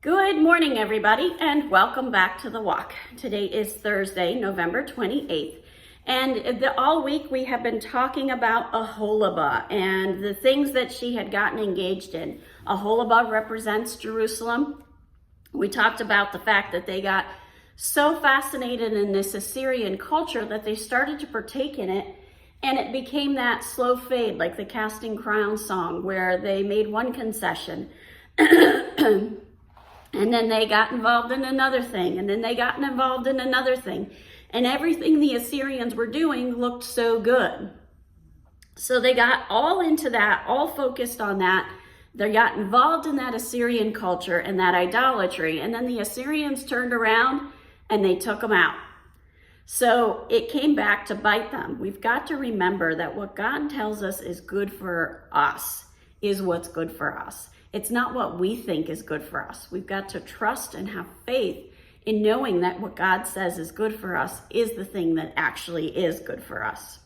Good morning, everybody, and welcome back to the walk. Today is Thursday, November 28th, and all week we have been talking about Oholibah and the things that she had gotten engaged in. Oholibah represents Jerusalem. We talked about the fact that they got so fascinated in this Assyrian culture that they started to partake in it, and it became that slow fade, like the Casting Crowns song, where they made one concession. And then they got involved in another thing, and then they got involved in another thing. And everything the Assyrians were doing looked so good. So they got all into that, all focused on that. They got involved in that Assyrian culture and that idolatry. And then the Assyrians turned around and they took them out. So it came back to bite them. We've got to remember that what God tells us is good for us is what's good for us. It's not what we think is good for us. We've got to trust and have faith in knowing that what God says is good for us is the thing that actually is good for us.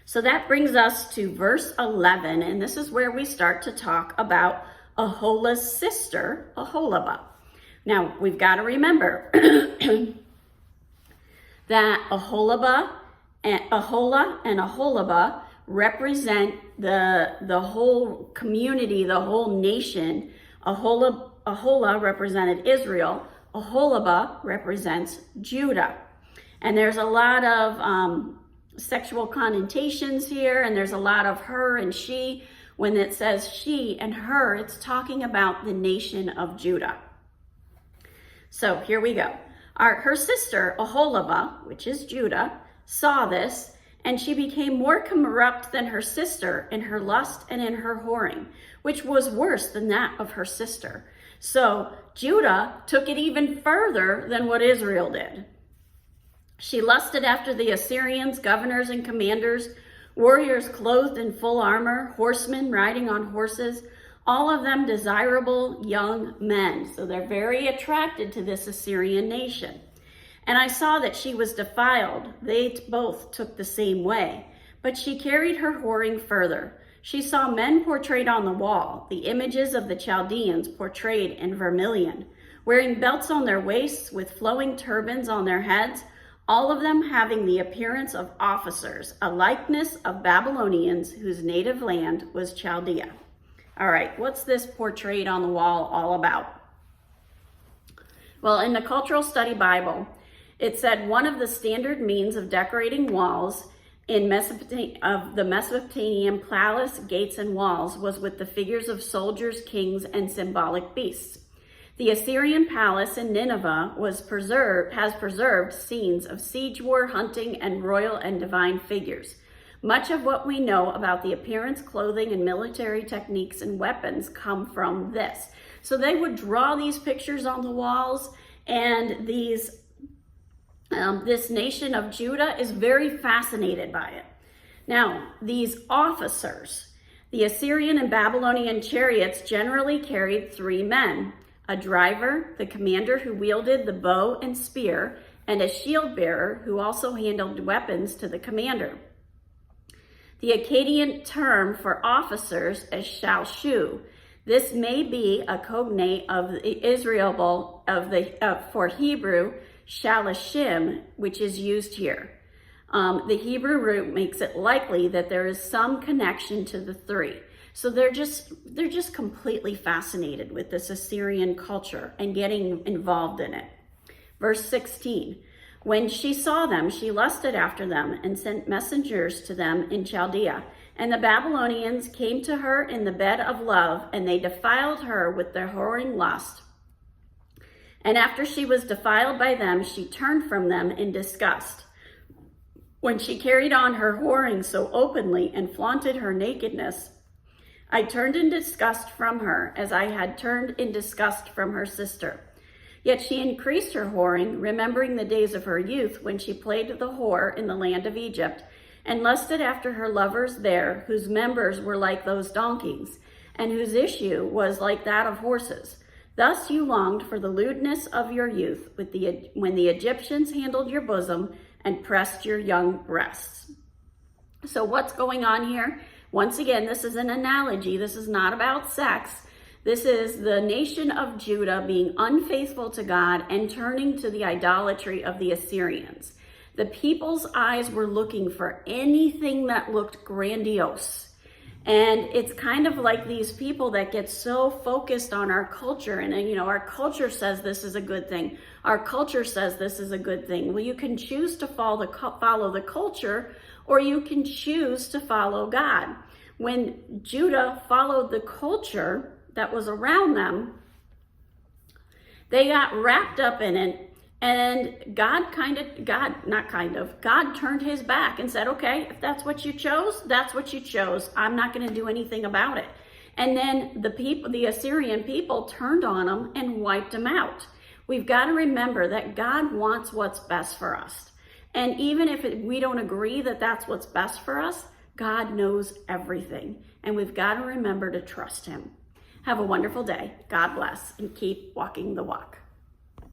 So that brings us to verse 11, and this is where we start to talk about Aholah's sister, Oholibah. Now, we've got to remember that Oholibah and Oholah and Oholibah represent the whole community, the whole nation. Oholah represented Israel. Oholibah represents Judah. And there's a lot of sexual connotations here, and there's a lot of her and she. When it says she and her, it's talking about the nation of Judah. So here we go. Her sister, Oholibah, which is Judah, saw this, and she became more corrupt than her sister in her lust and in her whoring, which was worse than that of her sister. So Judah took it even further than what Israel did. She lusted after the Assyrians, governors and commanders, warriors clothed in full armor, horsemen riding on horses, all of them desirable young men. So they're very attracted to this Assyrian nation. And I saw that she was defiled. They both took the same way. But she carried her whoring further. She saw men portrayed on the wall, the images of the Chaldeans portrayed in vermilion, wearing belts on their waists with flowing turbans on their heads, all of them having the appearance of officers, a likeness of Babylonians whose native land was Chaldea. All right, what's this portrayed on the wall all about? Well, in the Cultural Study Bible, it said one of the standard means of decorating walls in the Mesopotamian palace gates and walls was with the figures of soldiers, kings, and symbolic beasts. The Assyrian palace in Nineveh has preserved scenes of siege war, hunting, and royal and divine figures. Much of what we know about the appearance, clothing, and military techniques and weapons come from this. So they would draw these pictures on the walls, and this nation of Judah is very fascinated by it. Now, these officers, the Assyrian and Babylonian chariots generally carried 3 men, a driver, the commander who wielded the bow and spear, and a shield bearer who also handled weapons to the commander. The Akkadian term for officers is shalshu. This may be a cognate of Israel for Hebrew shalashim, which is used here. The Hebrew root makes it likely that there is some connection to the 3. So they're just completely fascinated with this Assyrian culture and getting involved in it. Verse 16, when she saw them, she lusted after them and sent messengers to them in Chaldea. And the Babylonians came to her in the bed of love, and they defiled her with their whoring lust. And after she was defiled by them, she turned from them in disgust. When she carried on her whoring so openly and flaunted her nakedness, I turned in disgust from her, as I had turned in disgust from her sister. Yet she increased her whoring, remembering the days of her youth when she played the whore in the land of Egypt, and lusted after her lovers there, whose members were like those donkeys, and whose issue was like that of horses. Thus you longed for the lewdness of your youth, when the Egyptians handled your bosom and pressed your young breasts. So what's going on here? Once again, this is an analogy. This is not about sex. This is the nation of Judah being unfaithful to God and turning to the idolatry of the Assyrians. The people's eyes were looking for anything that looked grandiose. And it's kind of like these people that get so focused on our culture. And our culture says this is a good thing. Our culture says this is a good thing. Well, you can choose to follow the culture, or you can choose to follow God. When Judah followed the culture that was around them, they got wrapped up in it. And God turned his back and said, okay, if that's what you chose, that's what you chose. I'm not going to do anything about it. And then the Assyrian people turned on them and wiped them out. We've got to remember that God wants what's best for us. And even if we don't agree that that's what's best for us, God knows everything. And we've got to remember to trust him. Have a wonderful day. God bless, and keep walking the walk.